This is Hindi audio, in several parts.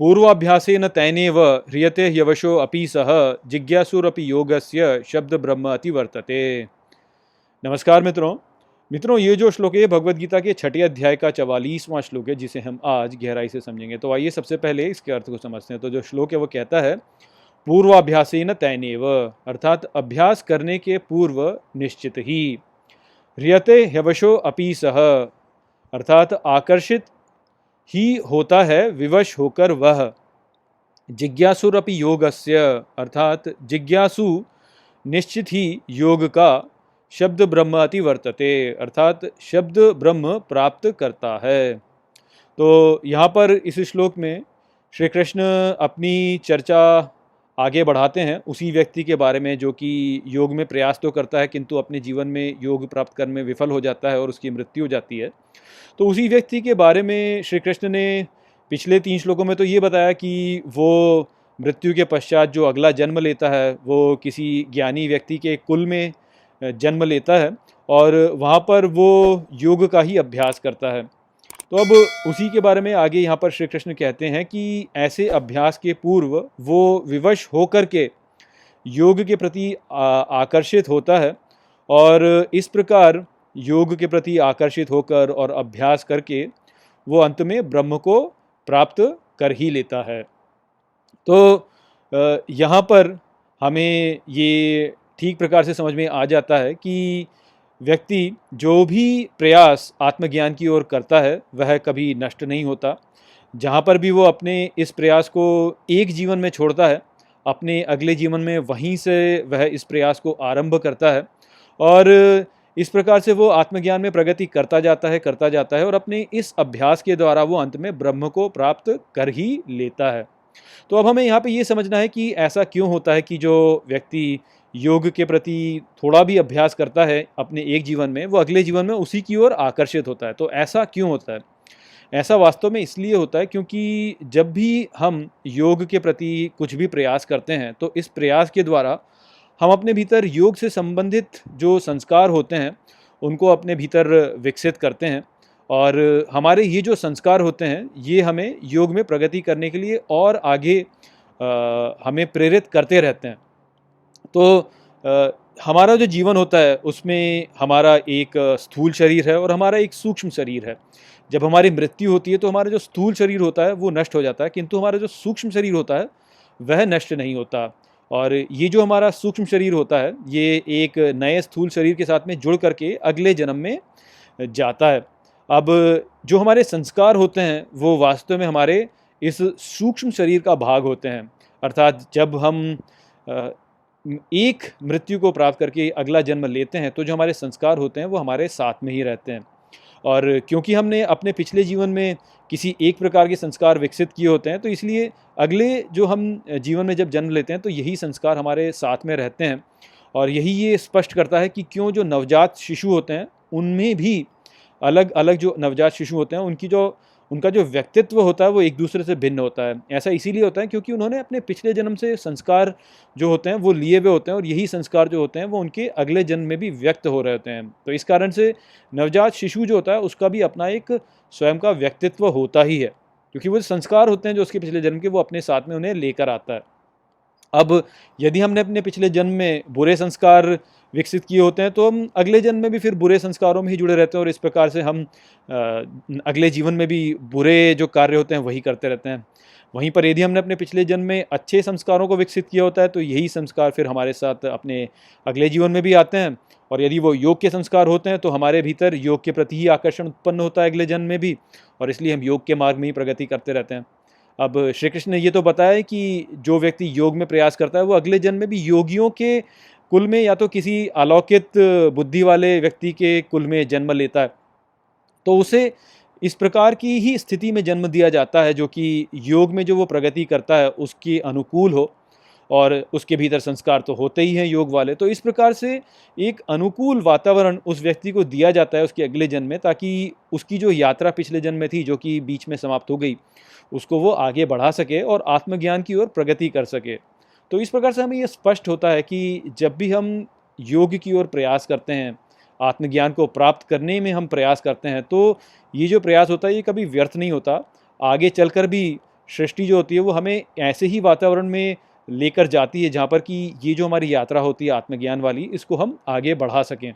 पूर्वाभ्यासेन तैनेव ह्रियते ह्यवशो अपि सः जिज्ञासुरपि योगस्य शब्द ब्रह्म अति वर्तते। नमस्कार मित्रों, ये जो श्लोक है भगवद गीता के छठे अध्याय का 44वां श्लोक है, जिसे हम आज गहराई से समझेंगे। तो आइए सबसे पहले इसके अर्थ को समझते हैं। तो जो श्लोक है वो कहता है पूर्वाभ्यासेन तैनेव, अर्थात अभ्यास करने के पूर्व निश्चित ही, ह्रियते ह्यवशो अपि सः, अर्थात आकर्षित ही होता है विवश होकर वह, जिज्ञासुरपि योगस्य, अर्थात जिज्ञासु निश्चित ही योग का शब्द ब्रह्म अति वर्तते, अर्थात शब्द ब्रह्म प्राप्त करता है। तो यहाँ पर इस श्लोक में श्री कृष्ण अपनी चर्चा आगे बढ़ाते हैं उसी व्यक्ति के बारे में जो कि योग में प्रयास तो करता है किंतु अपने जीवन में योग प्राप्त करने में विफल हो जाता है और उसकी मृत्यु हो जाती है। तो उसी व्यक्ति के बारे में श्री कृष्ण ने पिछले 3 श्लोकों में तो ये बताया कि वो मृत्यु के पश्चात जो अगला जन्म लेता है वो किसी ज्ञानी व्यक्ति के कुल में जन्म लेता है और वहाँ पर वो योग का ही अभ्यास करता है। तो अब उसी के बारे में आगे यहाँ पर श्री कृष्ण कहते हैं कि ऐसे अभ्यास के पूर्व वो विवश होकर के योग के प्रति आकर्षित होता है और इस प्रकार योग के प्रति आकर्षित होकर और अभ्यास करके वो अंत में ब्रह्म को प्राप्त कर ही लेता है। तो यहाँ पर हमें ये ठीक प्रकार से समझ में आ जाता है कि व्यक्ति जो भी प्रयास आत्मज्ञान की ओर करता है वह कभी नष्ट नहीं होता। जहाँ पर भी वो अपने इस प्रयास को एक जीवन में छोड़ता है, अपने अगले जीवन में वहीं से वह इस प्रयास को आरंभ करता है और इस प्रकार से वो आत्मज्ञान में प्रगति करता जाता है और अपने इस अभ्यास के द्वारा वो अंत में ब्रह्म को प्राप्त कर ही लेता है। तो अब हमें यहाँ पे ये समझना है कि ऐसा क्यों होता है कि जो व्यक्ति योग के प्रति थोड़ा भी अभ्यास करता है अपने एक जीवन में, वो अगले जीवन में उसी की ओर आकर्षित होता है। तो ऐसा क्यों होता है? ऐसा वास्तव में इसलिए होता है क्योंकि जब भी हम योग के प्रति कुछ भी प्रयास करते हैं तो इस प्रयास के द्वारा हम अपने भीतर योग से संबंधित जो संस्कार होते हैं उनको अपने भीतर विकसित करते हैं और हमारे ये जो संस्कार होते हैं ये हमें योग में प्रगति करने के लिए और आगे हमें प्रेरित करते रहते हैं। तो हमारा जो जीवन होता है उसमें हमारा एक स्थूल शरीर है और हमारा एक सूक्ष्म शरीर है। जब हमारी मृत्यु होती है तो हमारा जो स्थूल शरीर होता है वो नष्ट हो जाता है, किंतु हमारा जो सूक्ष्म शरीर होता है वह नष्ट नहीं होता। और ये जो हमारा सूक्ष्म शरीर होता है ये एक नए स्थूल शरीर के साथ में जुड़ करके अगले जन्म में जाता है। अब जो हमारे संस्कार होते हैं वो वास्तव में हमारे इस सूक्ष्म शरीर का भाग होते हैं, अर्थात जब हम एक मृत्यु को प्राप्त करके अगला जन्म लेते हैं तो जो हमारे संस्कार होते हैं वो हमारे साथ में ही रहते हैं। और क्योंकि हमने अपने पिछले जीवन में किसी एक प्रकार के संस्कार विकसित किए होते हैं तो इसलिए अगले जो हम जीवन में जब जन्म लेते हैं तो यही संस्कार हमारे साथ में रहते हैं। और यही ये स्पष्ट करता है कि क्यों जो नवजात शिशु होते हैं उनमें भी अलग अलग जो नवजात शिशु होते हैं उनका जो व्यक्तित्व होता है वो एक दूसरे से भिन्न होता है। ऐसा इसीलिए होता है क्योंकि उन्होंने अपने पिछले जन्म से संस्कार जो होते हैं वो लिए हुए होते हैं और यही संस्कार जो होते हैं वो उनके अगले जन्म में भी व्यक्त हो रहे होते हैं। तो इस कारण से नवजात शिशु जो होता है उसका भी अपना एक स्वयं का व्यक्तित्व होता ही है, क्योंकि वो संस्कार होते हैं जो उसके पिछले जन्म के वो अपने साथ में उन्हें लेकर आता है। अब यदि हमने अपने पिछले जन्म में बुरे संस्कार विकसित किए होते हैं तो हम अगले जन्म में भी फिर बुरे संस्कारों में ही जुड़े रहते हैं और इस प्रकार से हम अगले जीवन में भी बुरे जो कार्य होते हैं वही करते रहते हैं। वहीं पर यदि हमने अपने पिछले जन्म में अच्छे संस्कारों को विकसित किया होता है तो यही संस्कार फिर हमारे साथ अपने अगले जीवन में भी आते हैं। और यदि वो योग के संस्कार होते हैं तो हमारे भीतर योग के प्रति ही आकर्षण उत्पन्न होता है अगले जन्म में भी, और इसलिए हम योग के मार्ग में ही प्रगति करते रहते हैं। अब श्री कृष्ण ने ये तो बताया कि जो व्यक्ति योग में प्रयास करता है वो अगले जन्म में भी योगियों के कुल में या तो किसी अलौकिक बुद्धि वाले व्यक्ति के कुल में जन्म लेता है, तो उसे इस प्रकार की ही स्थिति में जन्म दिया जाता है जो कि योग में जो वो प्रगति करता है उसके अनुकूल हो, और उसके भीतर संस्कार तो होते ही हैं योग वाले। तो इस प्रकार से एक अनुकूल वातावरण उस व्यक्ति को दिया जाता है उसके अगले जन्म में, ताकि उसकी जो यात्रा पिछले जन्म में थी जो कि बीच में समाप्त हो गई उसको वो आगे बढ़ा सके और आत्मज्ञान की ओर प्रगति कर सके। तो इस प्रकार से हमें ये स्पष्ट होता है कि जब भी हम योग की ओर प्रयास करते हैं, आत्मज्ञान को प्राप्त करने में हम प्रयास करते हैं, तो ये जो प्रयास होता है ये कभी व्यर्थ नहीं होता। आगे चलकर भी सृष्टि जो होती है वो हमें ऐसे ही वातावरण में लेकर जाती है जहाँ पर कि ये जो हमारी यात्रा होती है आत्मज्ञान वाली, इसको हम आगे बढ़ा सकें।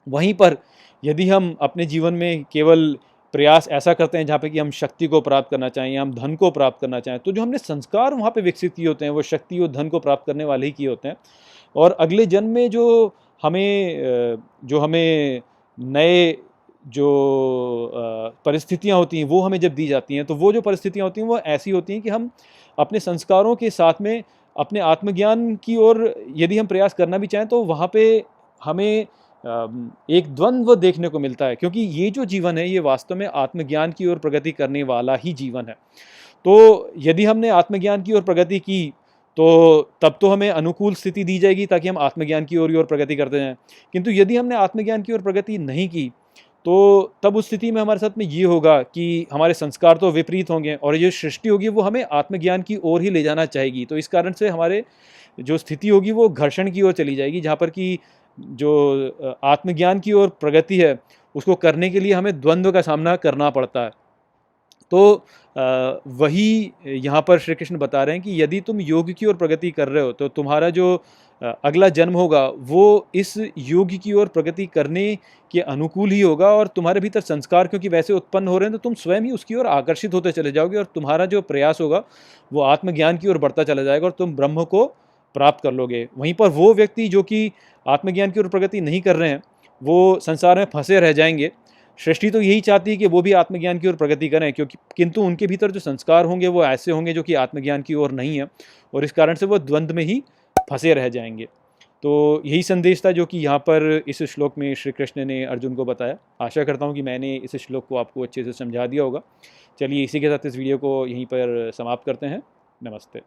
वहीं पर यदि हम अपने जीवन में केवल प्रयास ऐसा करते हैं जहाँ पे कि हम शक्ति को प्राप्त करना चाहें या हम धन को प्राप्त करना चाहें, तो जो हमने संस्कार वहाँ पे विकसित किए होते हैं वो शक्ति और धन को प्राप्त करने वाले ही किए होते हैं। और अगले जन्म में जो हमें नए जो परिस्थितियाँ होती हैं वो हमें जब दी जाती हैं, तो वो जो परिस्थितियाँ होती हैं वो ऐसी होती हैं कि हम अपने संस्कारों के साथ में अपने आत्मज्ञान की ओर यदि हम प्रयास करना भी चाहें तो वहाँ पे हमें एक द्वंद्व देखने को मिलता है, क्योंकि ये जो जीवन है ये वास्तव में आत्मज्ञान की ओर प्रगति करने वाला ही जीवन है। तो यदि हमने आत्मज्ञान की ओर प्रगति की तो तब तो हमें अनुकूल स्थिति दी जाएगी ताकि हम आत्मज्ञान की ओर प्रगति करते जाएं। किंतु यदि हमने आत्मज्ञान की ओर प्रगति नहीं की तो तब उस स्थिति में हमारे साथ में ये होगा कि हमारे संस्कार तो विपरीत होंगे और ये सृष्टि होगी वो हमें आत्मज्ञान की ओर ही ले जाना चाहेगी। तो इस कारण से हमारे जो स्थिति होगी वो घर्षण की ओर चली जाएगी, जहाँ पर कि जो आत्मज्ञान की ओर प्रगति है उसको करने के लिए हमें द्वंद्व का सामना करना पड़ता है। तो वही यहाँ पर श्री कृष्ण बता रहे हैं कि यदि तुम योग की ओर प्रगति कर रहे हो तो तुम्हारा जो अगला जन्म होगा वो इस योग की ओर प्रगति करने के अनुकूल ही होगा, और तुम्हारे भीतर संस्कार क्योंकि वैसे उत्पन्न हो रहे हैं तो तुम स्वयं ही उसकी ओर आकर्षित होते चले जाओगे और तुम्हारा जो प्रयास होगा वो आत्मज्ञान की ओर बढ़ता चला जाएगा और तुम ब्रह्म को प्राप्त कर लोगे। वहीं पर वो व्यक्ति जो कि आत्मज्ञान की ओर प्रगति नहीं कर रहे हैं वो संसार में फंसे रह जाएंगे। सृष्टि तो यही चाहती है कि वो भी आत्मज्ञान की ओर प्रगति करें, क्योंकि किंतु उनके भीतर जो संस्कार होंगे वो ऐसे होंगे जो कि आत्मज्ञान की ओर नहीं है, और इस कारण से वो द्वंद्व में ही फंसे रह जाएंगे। तो यही संदेश था जो कि यहाँ पर इस श्लोक में श्री कृष्ण ने अर्जुन को बताया। आशा करता हूँ कि मैंने इस श्लोक को आपको अच्छे से समझा दिया होगा। चलिए इसी के साथ इस वीडियो को यहीं पर समाप्त करते हैं। नमस्ते।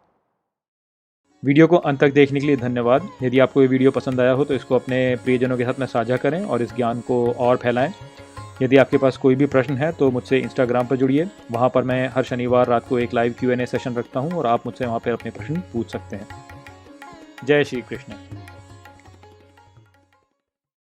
वीडियो को अंत तक देखने के लिए धन्यवाद। यदि आपको ये वीडियो पसंद आया हो तो इसको अपने प्रियजनों के साथ में साझा करें और इस ज्ञान को और फैलाएं। यदि आपके पास कोई भी प्रश्न है तो मुझसे इंस्टाग्राम पर जुड़िए। वहाँ पर मैं हर शनिवार रात को एक लाइव Q&A सेशन रखता हूँ और आप मुझसे वहाँ पर अपने प्रश्न पूछ सकते हैं। जय श्री कृष्ण।